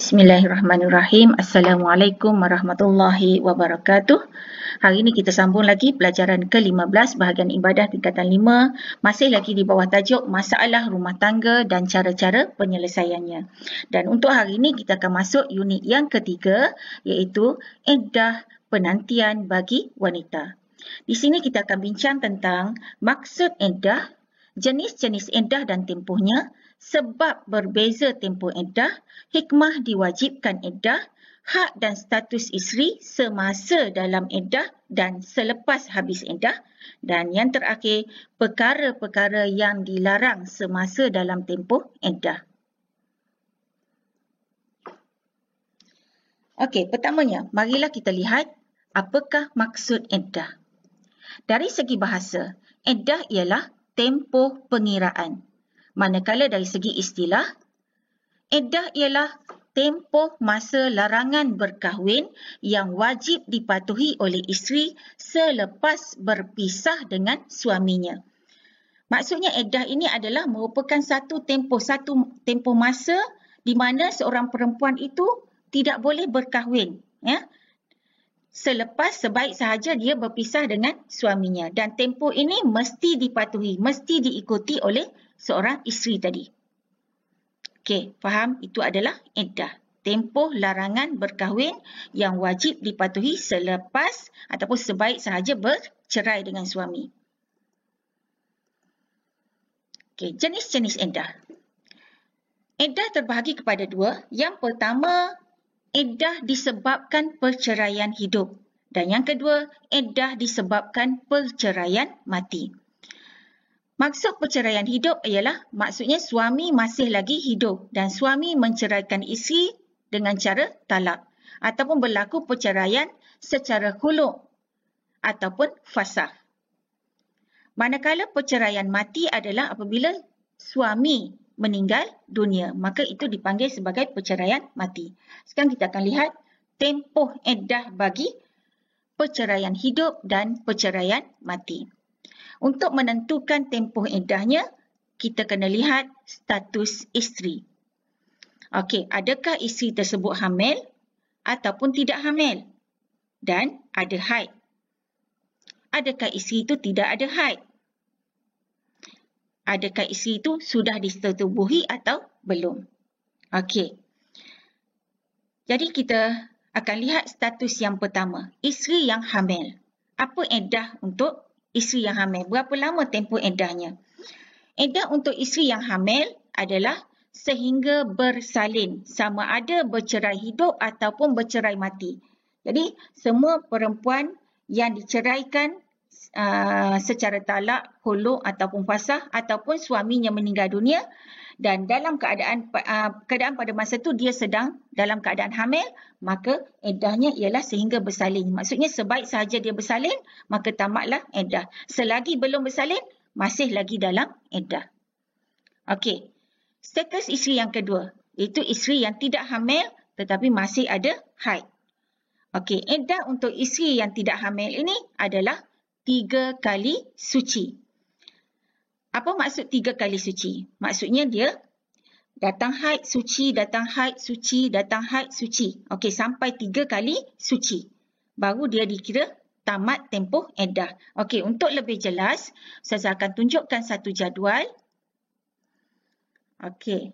Bismillahirrahmanirrahim. Assalamualaikum warahmatullahi wabarakatuh. Hari ini kita sambung lagi pelajaran ke-15 bahagian ibadah tingkatan 5. Masih lagi di bawah tajuk masalah rumah tangga dan cara-cara penyelesaiannya. Dan untuk hari ini kita akan masuk unit yang ketiga, iaitu iddah penantian bagi wanita. Di sini kita akan bincang tentang maksud iddah, jenis-jenis iddah dan tempohnya, sebab berbeza tempoh iddah, hikmah diwajibkan iddah, hak dan status isteri semasa dalam iddah dan selepas habis iddah, dan yang terakhir, perkara-perkara yang dilarang semasa dalam tempoh iddah. Okey, pertamanya, marilah kita lihat apakah maksud iddah. Dari segi bahasa, iddah ialah tempoh pengiraan. Manakala dari segi istilah, iddah ialah tempoh masa larangan berkahwin yang wajib dipatuhi oleh isteri selepas berpisah dengan suaminya. Maksudnya iddah ini adalah merupakan satu tempoh masa di mana seorang perempuan itu tidak boleh berkahwin, ya. Sebaik sahaja dia berpisah dengan suaminya, dan tempoh ini mesti dipatuhi, mesti diikuti oleh seorang isteri tadi. Okey, faham? Itu adalah iddah. Tempoh larangan berkahwin yang wajib dipatuhi selepas ataupun sebaik sahaja bercerai dengan suami. Okey, jenis-jenis iddah. Iddah terbahagi kepada dua. Yang pertama, iddah disebabkan perceraian hidup. Dan yang kedua, iddah disebabkan perceraian mati. Maksud perceraian hidup ialah maksudnya suami masih lagi hidup dan suami menceraikan isteri dengan cara talak ataupun berlaku perceraian secara khulu' ataupun fasakh. Manakala perceraian mati adalah apabila suami meninggal dunia, maka itu dipanggil sebagai perceraian mati. Sekarang kita akan lihat tempoh iddah bagi perceraian hidup dan perceraian mati. Untuk menentukan tempoh iddahnya, kita kena lihat status isteri. Okey, adakah isteri tersebut hamil ataupun tidak hamil? Dan ada haid. Adakah isteri itu tidak ada haid? Adakah isteri itu sudah disetubuhi atau belum? Okey. Jadi kita akan lihat status yang pertama, isteri yang hamil. Apa iddah untuk isteri yang hamil? Berapa lama tempoh iddahnya? Iddah untuk isteri yang hamil adalah sehingga bersalin, sama ada bercerai hidup ataupun bercerai mati. Jadi semua perempuan yang diceraikan secara talak, khulu' ataupun fasakh ataupun suaminya meninggal dunia dan dalam keadaan pada masa itu dia sedang dalam keadaan hamil, maka iddahnya ialah sehingga bersalin. Maksudnya sebaik sahaja dia bersalin, maka tamatlah iddah. Selagi belum bersalin, masih lagi dalam iddah. Okey. Status isteri yang kedua, iaitu isteri yang tidak hamil tetapi masih ada haid. Okey, iddah untuk isteri yang tidak hamil ini adalah 3 kali suci. Apa maksud 3 kali suci? Maksudnya dia datang haid suci, datang haid suci, datang haid suci. Okey, sampai 3 kali suci. Baru dia dikira tamat tempoh iddah. Okey, untuk lebih jelas, saya akan tunjukkan satu jadual. Okey.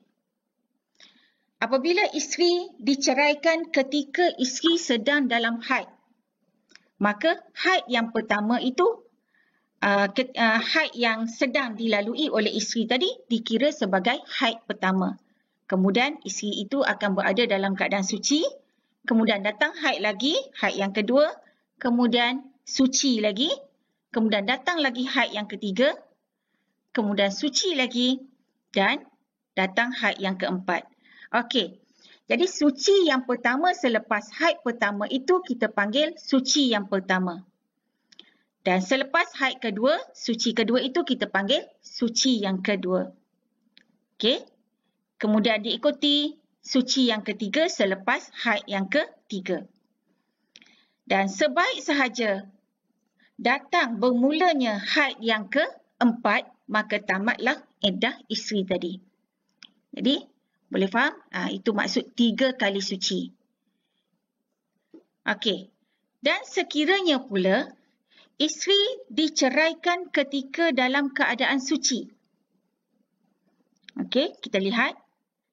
Apabila isteri diceraikan ketika isteri sedang dalam haid, maka haid yang pertama itu, haid yang sedang dilalui oleh isteri tadi dikira sebagai haid pertama. Kemudian isteri itu akan berada dalam keadaan suci, kemudian datang haid lagi, haid yang kedua, kemudian suci lagi, kemudian datang lagi haid yang ketiga, kemudian suci lagi dan datang haid yang keempat. Okey. Jadi suci yang pertama selepas haid pertama itu kita panggil suci yang pertama. Dan selepas haid kedua, suci kedua itu kita panggil suci yang kedua. Okey. Kemudian diikuti suci yang ketiga selepas haid yang ketiga. Dan sebaik sahaja datang bermulanya haid yang keempat, maka tamatlah iddah isteri tadi. Jadi Boleh faham? Itu maksud 3 kali suci. Okey. Dan sekiranya pula isteri diceraikan ketika dalam keadaan suci. Okey, kita lihat.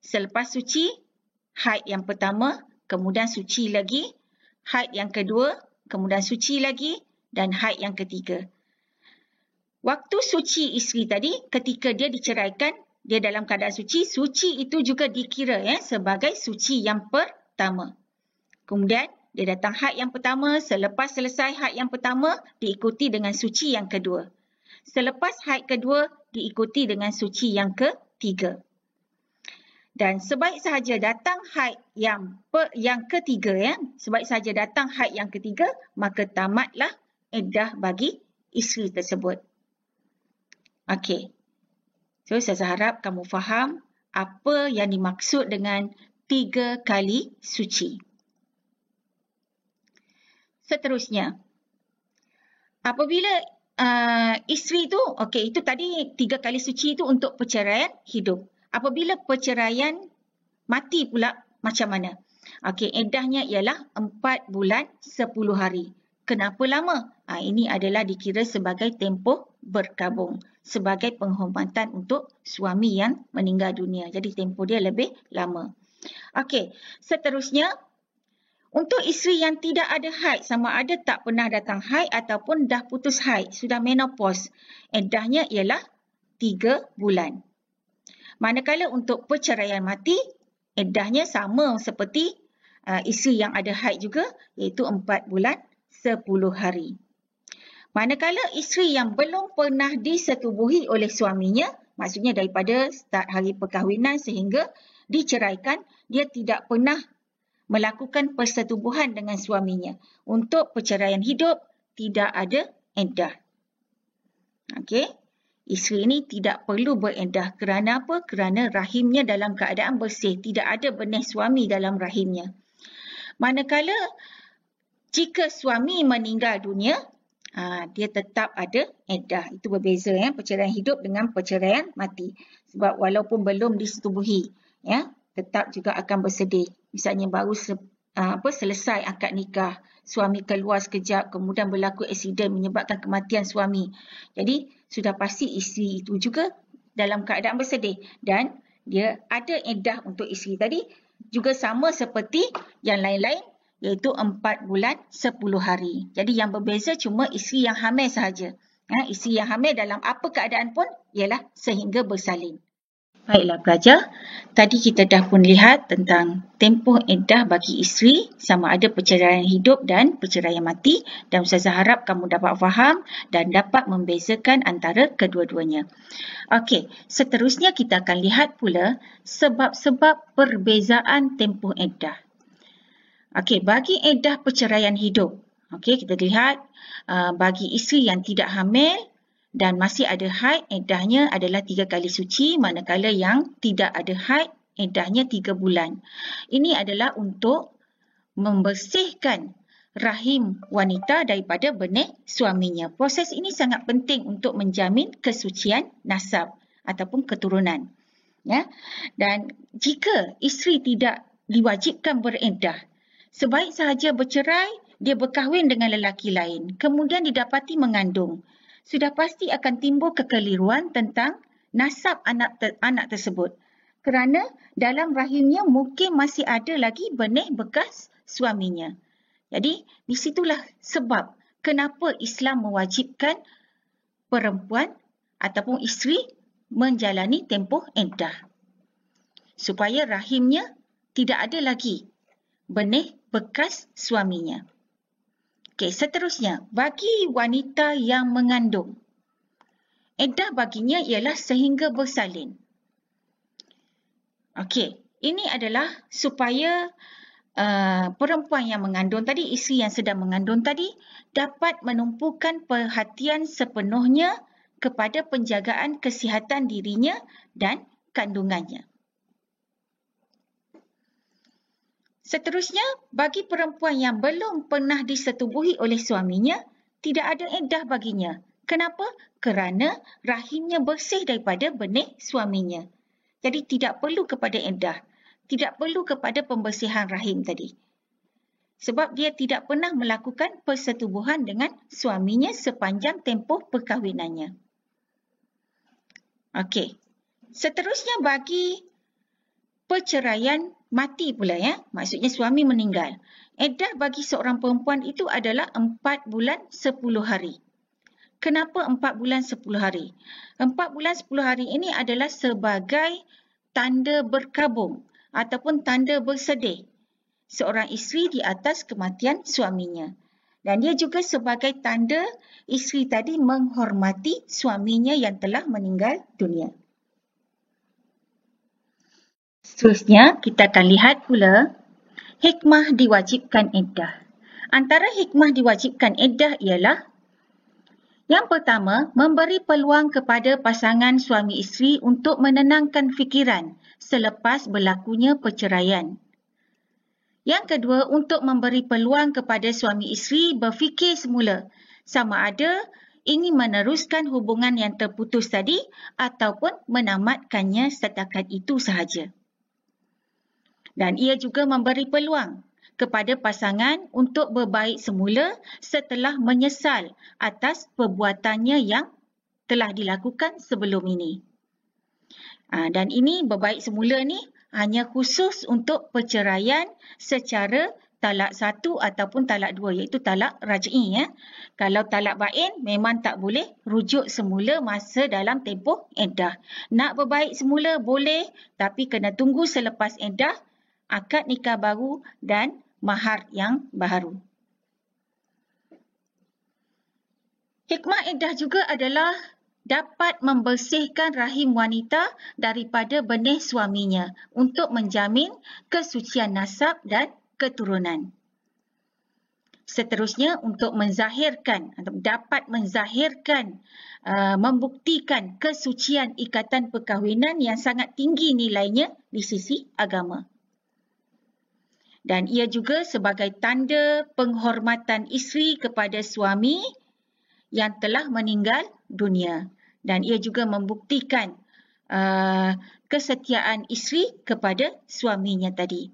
Selepas suci, haid yang pertama, kemudian suci lagi, haid yang kedua, kemudian suci lagi, dan haid yang ketiga. Waktu suci isteri tadi, ketika dia diceraikan, dia dalam keadaan suci, suci itu juga dikira sebagai suci yang pertama. Kemudian, dia datang haid yang pertama, selepas selesai haid yang pertama, diikuti dengan suci yang kedua. Selepas haid kedua, diikuti dengan suci yang ketiga. Dan sebaik sahaja datang haid yang ketiga, sebaik sahaja datang haid yang ketiga, maka tamatlah iddah bagi isteri tersebut. Okey. So, saya harap kamu faham apa yang dimaksud dengan 3 kali suci. Seterusnya, apabila isteri itu, okey, itu tadi 3 kali suci itu untuk perceraian hidup. Apabila perceraian mati pula, macam mana? Okey, iddahnya ialah 4 bulan 10 hari. Kenapa lama? Ini adalah dikira sebagai tempoh berkabung, sebagai penghormatan untuk suami yang meninggal dunia. Jadi tempoh dia lebih lama. Okey, seterusnya, untuk isteri yang tidak ada haid, sama ada tak pernah datang haid ataupun dah putus haid, sudah menopause, iddahnya ialah 3 bulan. Manakala untuk perceraian mati, iddahnya sama seperti isteri yang ada haid juga, iaitu 4 bulan 10 hari. Manakala isteri yang belum pernah disetubuhi oleh suaminya, maksudnya daripada start hari perkahwinan sehingga diceraikan, dia tidak pernah melakukan persetubuhan dengan suaminya. Untuk perceraian hidup, tidak ada iddah. Okey. Isteri ini tidak perlu beriddah. Kerana apa? Kerana rahimnya dalam keadaan bersih. Tidak ada benih suami dalam rahimnya. Manakala jika suami meninggal dunia, dia tetap ada iddah. Itu berbeza perceraian hidup dengan perceraian mati. Sebab walaupun belum disetubuhi, tetap juga akan bersedih. Misalnya baru selesai akad nikah, suami keluar sekejap, kemudian berlaku aksiden menyebabkan kematian suami. Jadi sudah pasti isteri itu juga dalam keadaan bersedih. Dan dia ada iddah untuk isteri tadi juga sama seperti yang lain-lain, iaitu 4 bulan 10 hari. Jadi yang berbeza cuma isteri yang hamil sahaja. Isteri yang hamil dalam apa keadaan pun ialah sehingga bersalin. Baiklah pelajar, tadi kita dah pun lihat tentang tempoh iddah bagi isteri, sama ada perceraian hidup dan perceraian mati, dan Ustazah harap kamu dapat faham dan dapat membezakan antara kedua-duanya. Okey, seterusnya kita akan lihat pula sebab-sebab perbezaan tempoh iddah. Okey, bagi iddah perceraian hidup, okey, kita lihat bagi isteri yang tidak hamil dan masih ada haid, iddahnya adalah 3 kali suci, manakala yang tidak ada haid, iddahnya 3 bulan. Ini adalah untuk membersihkan rahim wanita daripada benih suaminya. Proses ini sangat penting untuk menjamin kesucian nasab ataupun keturunan. Dan jika isteri tidak diwajibkan beriddah, sebaik sahaja bercerai, dia berkahwin dengan lelaki lain, kemudian didapati mengandung, sudah pasti akan timbul kekeliruan tentang nasab anak tersebut. Kerana dalam rahimnya mungkin masih ada lagi benih bekas suaminya. Jadi, di situlah sebab kenapa Islam mewajibkan perempuan ataupun isteri menjalani tempoh iddah. Supaya rahimnya tidak ada lagi benih bekas suaminya. Okey, seterusnya, bagi wanita yang mengandung, iddah baginya ialah sehingga bersalin. Okey, ini adalah supaya perempuan yang mengandung tadi, isteri yang sedang mengandung tadi, dapat menumpukan perhatian sepenuhnya kepada penjagaan kesihatan dirinya dan kandungannya. Seterusnya, bagi perempuan yang belum pernah disetubuhi oleh suaminya, tidak ada iddah baginya. Kenapa? Kerana rahimnya bersih daripada benih suaminya. Jadi tidak perlu kepada iddah. tidak perlu kepada pembersihan rahim tadi. Sebab dia tidak pernah melakukan persetubuhan dengan suaminya sepanjang tempoh perkahwinannya. Okey. Seterusnya bagi perceraian mati pula ya. Maksudnya suami meninggal. Iddah bagi seorang perempuan itu adalah 4 bulan 10 hari. Kenapa 4 bulan 10 hari? 4 bulan 10 hari ini adalah sebagai tanda berkabung ataupun tanda bersedih seorang isteri di atas kematian suaminya. Dan dia juga sebagai tanda isteri tadi menghormati suaminya yang telah meninggal dunia. Seterusnya, kita akan lihat pula hikmah diwajibkan iddah. Antara hikmah diwajibkan iddah ialah yang pertama, memberi peluang kepada pasangan suami isteri untuk menenangkan fikiran selepas berlakunya perceraian. Yang kedua, untuk memberi peluang kepada suami isteri berfikir semula sama ada ingin meneruskan hubungan yang terputus tadi ataupun menamatkannya setakat itu sahaja. Dan ia juga memberi peluang kepada pasangan untuk berbaik semula setelah menyesal atas perbuatannya yang telah dilakukan sebelum ini. Dan ini berbaik semula ni hanya khusus untuk perceraian secara talak 1 ataupun talak 2 iaitu talak raj'i ya. Kalau talak bain memang tak boleh rujuk semula masa dalam tempoh iddah. Nak berbaik semula boleh tapi kena tunggu selepas iddah, akad nikah baru dan mahar yang baru. Hikmah iddah juga adalah dapat membersihkan rahim wanita daripada benih suaminya untuk menjamin kesucian nasab dan keturunan. Seterusnya untuk menzahirkan atau dapat menzahirkan, membuktikan kesucian ikatan perkahwinan yang sangat tinggi nilainya di sisi agama. Dan ia juga sebagai tanda penghormatan isteri kepada suami yang telah meninggal dunia. Dan ia juga membuktikan kesetiaan isteri kepada suaminya tadi.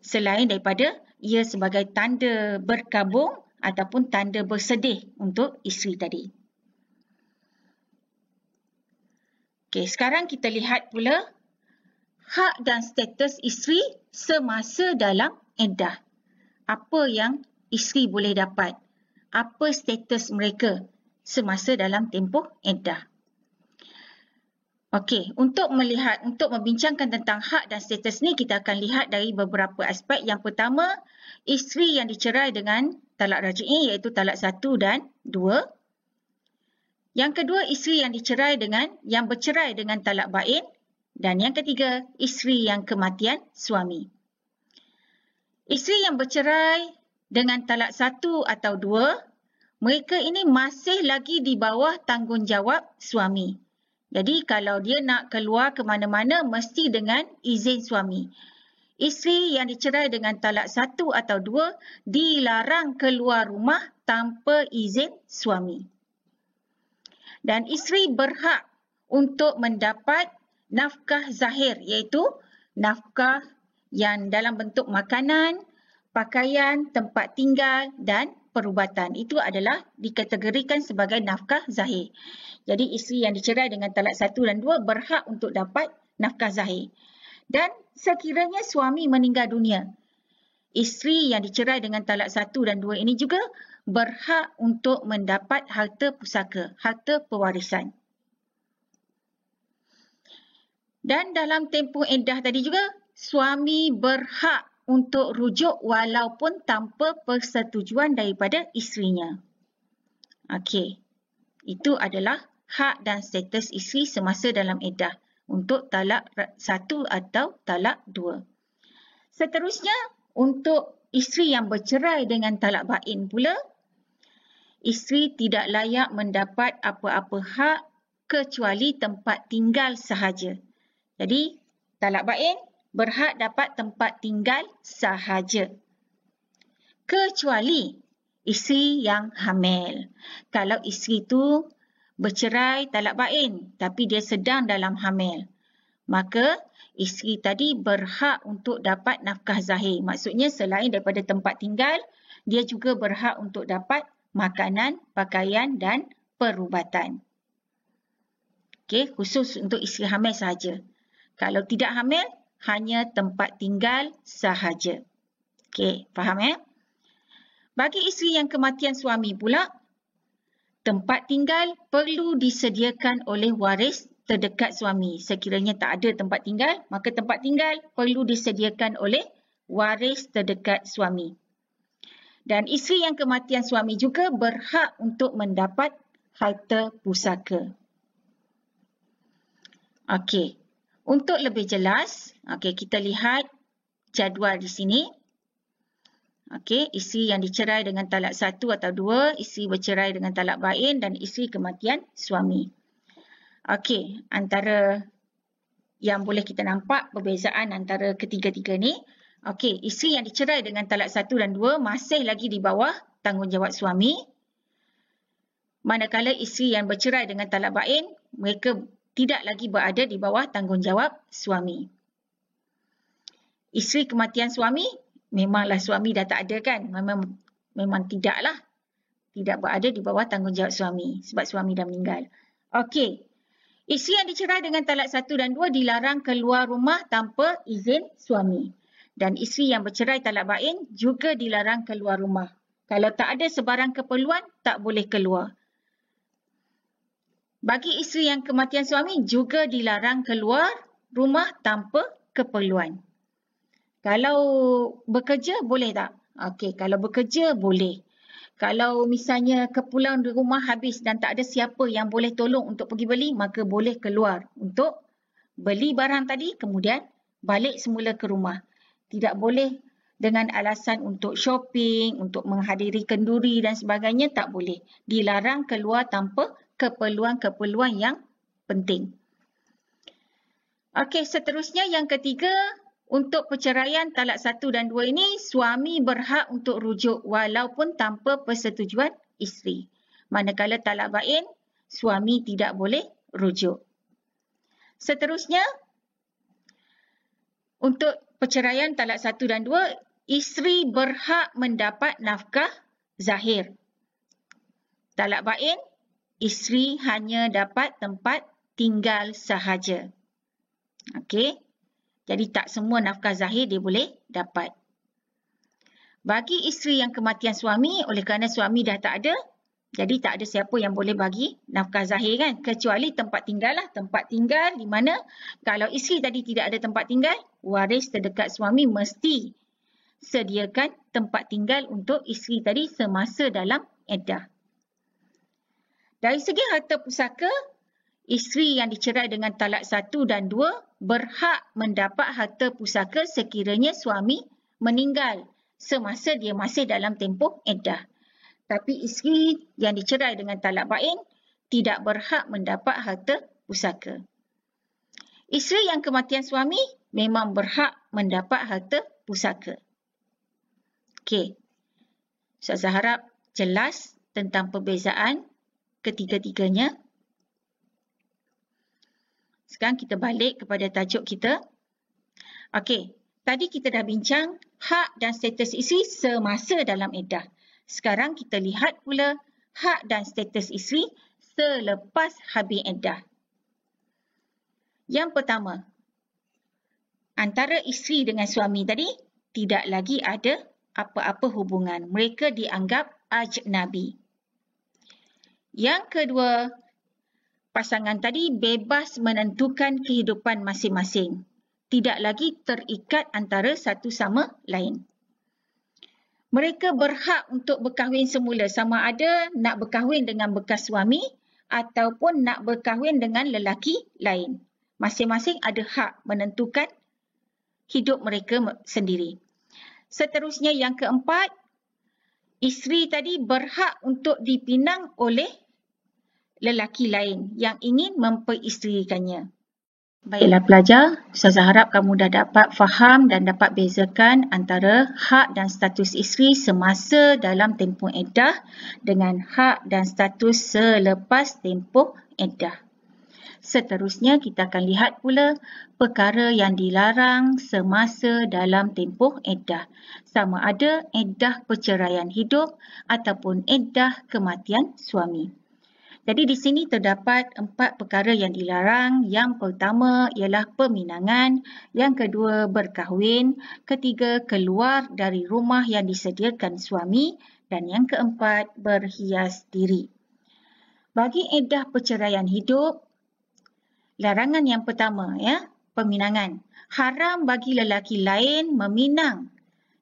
Selain daripada ia sebagai tanda berkabung ataupun tanda bersedih untuk isteri tadi. Okey, sekarang kita lihat pula hak dan status isteri semasa dalam iddah. Apa yang isteri boleh dapat? Apa status mereka semasa dalam tempoh iddah? Okey, untuk membincangkan tentang hak dan status ni, kita akan lihat dari beberapa aspek. Yang pertama, isteri yang dicerai dengan talak raj'i iaitu talak 1 dan 2. Yang kedua, isteri yang bercerai dengan talak bain. Dan yang ketiga, isteri yang kematian suami. Isteri yang bercerai dengan talak 1 atau 2, mereka ini masih lagi di bawah tanggungjawab suami. Jadi kalau dia nak keluar ke mana-mana mesti dengan izin suami. Isteri yang dicerai dengan talak 1 atau 2 dilarang keluar rumah tanpa izin suami. Dan isteri berhak untuk mendapat nafkah zahir iaitu nafkah yang dalam bentuk makanan, pakaian, tempat tinggal dan perubatan. Itu adalah dikategorikan sebagai nafkah zahir. Jadi isteri yang dicerai dengan talak 1 dan 2 berhak untuk dapat nafkah zahir. Dan sekiranya suami meninggal dunia, isteri yang dicerai dengan talak 1 dan 2 ini juga berhak untuk mendapat harta pusaka, harta pewarisan. Dan dalam tempoh iddah tadi juga, suami berhak untuk rujuk walaupun tanpa persetujuan daripada isterinya. Okey, itu adalah hak dan status isteri semasa dalam iddah untuk talak 1 atau talak 2. Seterusnya, untuk isteri yang bercerai dengan talak bain pula, isteri tidak layak mendapat apa-apa hak kecuali tempat tinggal sahaja. Jadi, talak bain berhak dapat tempat tinggal sahaja. Kecuali isteri yang hamil. Kalau isteri itu bercerai talak bain tapi dia sedang dalam hamil, maka isteri tadi berhak untuk dapat nafkah zahir. Maksudnya selain daripada tempat tinggal, dia juga berhak untuk dapat makanan, pakaian dan perubatan. Okey, khusus untuk isteri hamil sahaja. Kalau tidak hamil, hanya tempat tinggal sahaja. Okey, faham ya? Bagi isteri yang kematian suami pula, tempat tinggal perlu disediakan oleh waris terdekat suami. Sekiranya tak ada tempat tinggal, maka tempat tinggal perlu disediakan oleh waris terdekat suami. Dan isteri yang kematian suami juga berhak untuk mendapat harta pusaka. Okey, untuk lebih jelas, kita lihat jadual di sini. Okey, isteri yang dicerai dengan talak 1 atau 2, isteri bercerai dengan talak bain dan isteri kematian suami. Okey, antara yang boleh kita nampak perbezaan antara ketiga-tiga ni. Okey, isteri yang dicerai dengan talak 1 dan 2 masih lagi di bawah tanggungjawab suami. Manakala isteri yang bercerai dengan talak bain, mereka tidak lagi berada di bawah tanggungjawab suami. Isteri kematian suami, memanglah suami dah tak ada kan? Memang tidaklah. Tidak berada di bawah tanggungjawab suami sebab suami dah meninggal. Okey. Isteri yang dicerai dengan talak 1 dan 2 dilarang keluar rumah tanpa izin suami. Dan isteri yang bercerai talak bain juga dilarang keluar rumah. Kalau tak ada sebarang keperluan, tak boleh keluar. Bagi isteri yang kematian suami juga dilarang keluar rumah tanpa keperluan. Kalau bekerja, boleh tak? Okey, kalau bekerja, boleh. Kalau misalnya keperluan di rumah habis dan tak ada siapa yang boleh tolong untuk pergi beli, maka boleh keluar untuk beli barang tadi, kemudian balik semula ke rumah. Tidak boleh dengan alasan untuk shopping, untuk menghadiri kenduri dan sebagainya, tak boleh. Dilarang keluar tanpa keperluan-keperluan yang penting. Okey, seterusnya yang ketiga, untuk perceraian talak 1 dan 2 ini, suami berhak untuk rujuk walaupun tanpa persetujuan isteri. Manakala talak bain, suami tidak boleh rujuk. Seterusnya, untuk perceraian talak 1 dan 2, isteri berhak mendapat nafkah zahir. Talak bain, isteri hanya dapat tempat tinggal sahaja. Okey. Jadi tak semua nafkah zahir dia boleh dapat. Bagi isteri yang kematian suami, oleh kerana suami dah tak ada, jadi tak ada siapa yang boleh bagi nafkah zahir kan. Kecuali tempat tinggal lah. Tempat tinggal di mana kalau isteri tadi tidak ada tempat tinggal, waris terdekat suami mesti sediakan tempat tinggal untuk isteri tadi semasa dalam iddah. Dari segi harta pusaka, isteri yang dicerai dengan talak 1 dan 2 berhak mendapat harta pusaka sekiranya suami meninggal semasa dia masih dalam tempoh iddah. Tapi isteri yang dicerai dengan talak bain tidak berhak mendapat harta pusaka. Isteri yang kematian suami memang berhak mendapat harta pusaka. Okey. Saya harap jelas tentang perbezaan ketiga-tiganya. Sekarang kita balik kepada tajuk kita. Okey, tadi kita dah bincang hak dan status isteri semasa dalam iddah. Sekarang kita lihat pula hak dan status isteri selepas habis iddah. Yang pertama, antara isteri dengan suami tadi tidak lagi ada apa-apa hubungan. Mereka dianggap ajnabi. Yang kedua, pasangan tadi bebas menentukan kehidupan masing-masing. Tidak lagi terikat antara satu sama lain. Mereka berhak untuk berkahwin semula, sama ada nak berkahwin dengan bekas suami ataupun nak berkahwin dengan lelaki lain. Masing-masing ada hak menentukan hidup mereka sendiri. Seterusnya yang keempat, isteri tadi berhak untuk dipinang oleh lelaki lain yang ingin memperisterikannya. Baiklah pelajar, Ustazah harap kamu dah dapat faham dan dapat bezakan antara hak dan status isteri semasa dalam tempoh iddah dengan hak dan status selepas tempoh iddah. Seterusnya kita akan lihat pula perkara yang dilarang semasa dalam tempoh iddah. Sama ada iddah perceraian hidup ataupun iddah kematian suami. Jadi di sini terdapat 4 perkara yang dilarang. Yang pertama ialah peminangan, yang kedua berkahwin, ketiga keluar dari rumah yang disediakan suami dan yang keempat berhias diri. Bagi iddah perceraian hidup, larangan yang pertama peminangan. Haram bagi lelaki lain meminang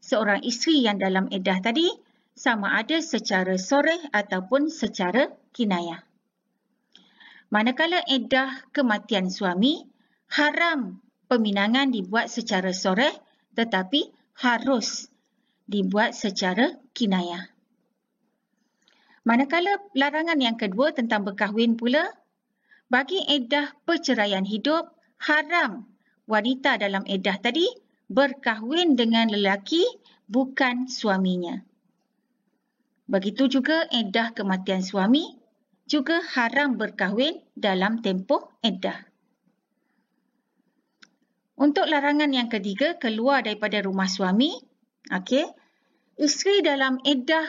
seorang isteri yang dalam iddah tadi sama ada secara soreh ataupun secara kinayah. Manakala iddah kematian suami, haram peminangan dibuat secara soreh tetapi harus dibuat secara kinayah. Manakala larangan yang kedua tentang berkahwin pula, bagi iddah perceraian hidup, haram wanita dalam iddah tadi berkahwin dengan lelaki bukan suaminya. Begitu juga iddah kematian suami, juga haram berkahwin dalam tempoh iddah. Untuk larangan yang ketiga, keluar daripada rumah suami, isteri dalam iddah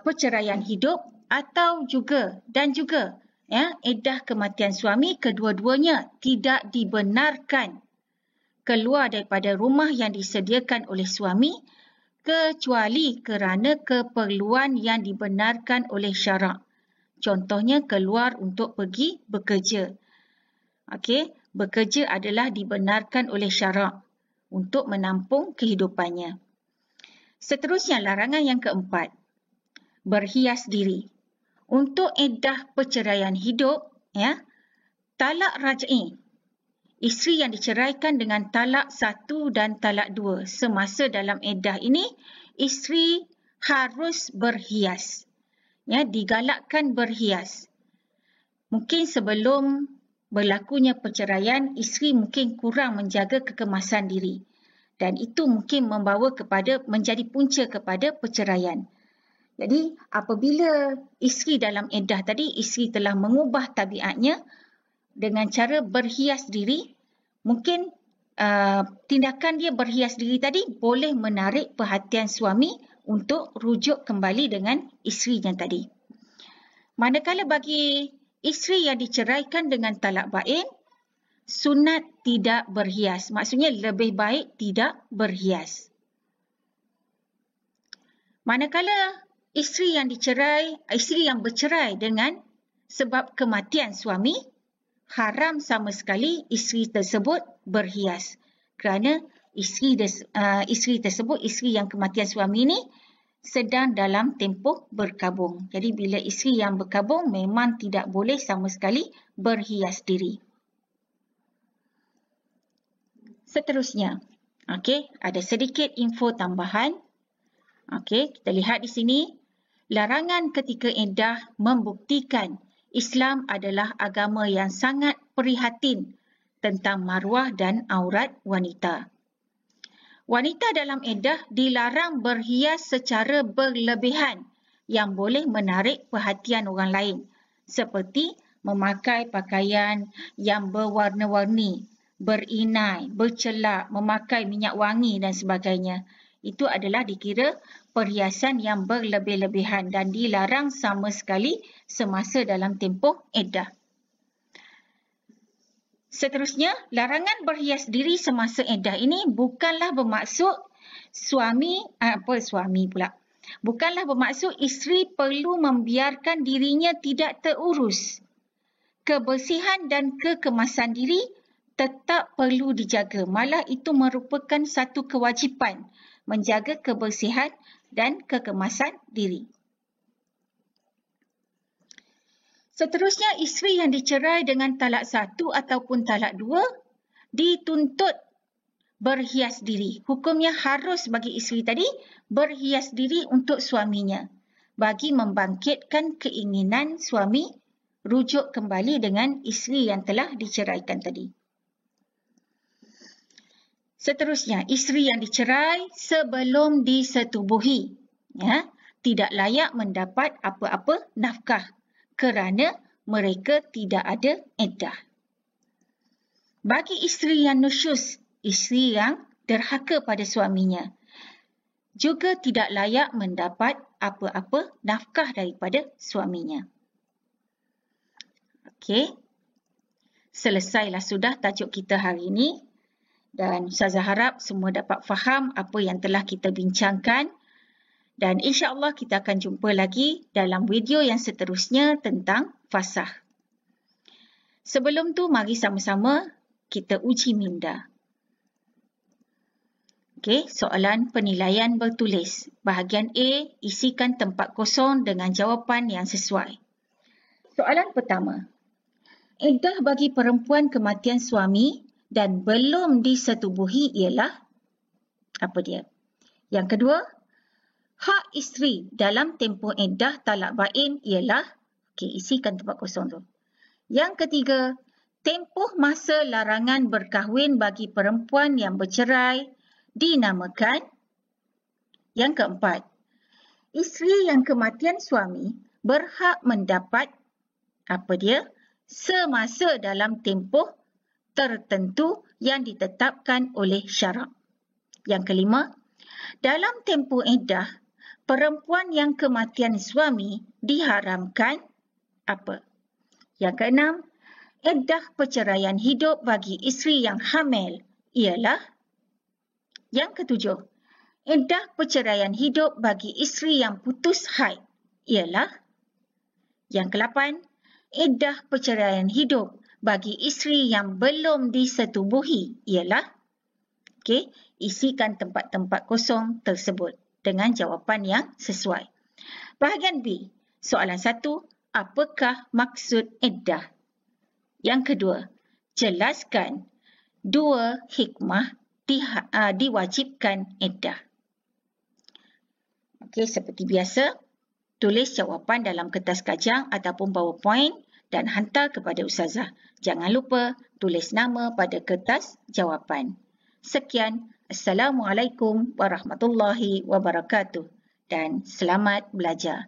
perceraian hidup atau juga iddah kematian suami, kedua-duanya tidak dibenarkan keluar daripada rumah yang disediakan oleh suami kecuali kerana keperluan yang dibenarkan oleh syarak. Contohnya keluar untuk pergi bekerja. Bekerja adalah dibenarkan oleh syarak untuk menampung kehidupannya. Seterusnya larangan yang keempat, berhias diri. Untuk iddah perceraian hidup, talak raj'i. Isteri yang diceraikan dengan talak 1 dan talak 2 semasa dalam iddah ini, isteri harus berhias. Digalakkan berhias. Mungkin sebelum berlakunya perceraian, isteri mungkin kurang menjaga kekemasan diri. Dan itu mungkin membawa menjadi punca kepada perceraian. Jadi apabila isteri dalam iddah tadi, isteri telah mengubah tabiatnya dengan cara berhias diri, mungkin tindakan dia berhias diri tadi boleh menarik perhatian suami untuk rujuk kembali dengan isterinya tadi. Manakala bagi isteri yang diceraikan dengan talak bain, sunat tidak berhias. Maksudnya lebih baik tidak berhias. Manakala isteri yang bercerai dengan sebab kematian suami, haram sama sekali isteri tersebut berhias. Kerana isteri tersebut, isteri yang kematian suami ini sedang dalam tempoh berkabung. Jadi bila isteri yang berkabung memang tidak boleh sama sekali berhias diri. Seterusnya, ada sedikit info tambahan. Kita lihat di sini, larangan ketika iddah membuktikan Islam adalah agama yang sangat prihatin tentang maruah dan aurat wanita. Wanita dalam iddah dilarang berhias secara berlebihan yang boleh menarik perhatian orang lain, seperti memakai pakaian yang berwarna-warni, berinai, bercelak, memakai minyak wangi dan sebagainya. Itu adalah dikira perhiasan yang berlebih-lebihan dan dilarang sama sekali semasa dalam tempoh iddah. Seterusnya, larangan berhias diri semasa iddah ini bukanlah bermaksud bukanlah bermaksud isteri perlu membiarkan dirinya tidak terurus. Kebersihan dan kekemasan diri tetap perlu dijaga. Malah itu merupakan satu kewajipan menjaga kebersihan dan kekemasan diri. Seterusnya, isteri yang dicerai dengan talak 1 ataupun talak 2 dituntut berhias diri. Hukumnya harus bagi isteri tadi berhias diri untuk suaminya bagi membangkitkan keinginan suami rujuk kembali dengan isteri yang telah diceraikan tadi. Seterusnya, isteri yang dicerai sebelum disetubuhi tidak layak mendapat apa-apa nafkah kerana mereka tidak ada iddah. Bagi isteri yang nusyuz, isteri yang derhaka pada suaminya, juga tidak layak mendapat apa-apa nafkah daripada suaminya. Okey. Selesailah sudah tajuk kita hari ini. Dan Ustazah harap semua dapat faham apa yang telah kita bincangkan. Dan insya-Allah kita akan jumpa lagi dalam video yang seterusnya tentang fasakh. Sebelum tu mari sama-sama kita uji minda. Okey, soalan penilaian bertulis. Bahagian A, isikan tempat kosong dengan jawapan yang sesuai. Soalan pertama. Iddah bagi perempuan kematian suami dan belum disetubuhi ialah apa dia? Yang kedua, hak isteri dalam tempoh iddah talak bain ialah, okey, isikan tempat kosong tu. Yang ketiga, tempoh masa larangan berkahwin bagi perempuan yang bercerai dinamakan. Yang keempat, isteri yang kematian suami berhak mendapat apa dia? Semasa dalam tempoh tertentu yang ditetapkan oleh syarak. Yang kelima, dalam tempoh iddah, perempuan yang kematian suami diharamkan apa? Yang keenam, iddah perceraian hidup bagi isteri yang hamil ialah. Yang ketujuh, iddah perceraian hidup bagi isteri yang putus haid ialah. Yang kelapan, iddah perceraian hidup bagi isteri yang belum disetubuhi ialah. Okey, isikan tempat-tempat kosong tersebut dengan jawapan yang sesuai. Bahagian B, soalan 1, apakah maksud iddah? Yang kedua, jelaskan 2 hikmah diwajibkan iddah. Okey, seperti biasa, tulis jawapan dalam kertas kajang ataupun PowerPoint dan hantar kepada Ustazah. Jangan lupa tulis nama pada kertas jawapan. Sekian. Assalamualaikum warahmatullahi wabarakatuh dan selamat belajar.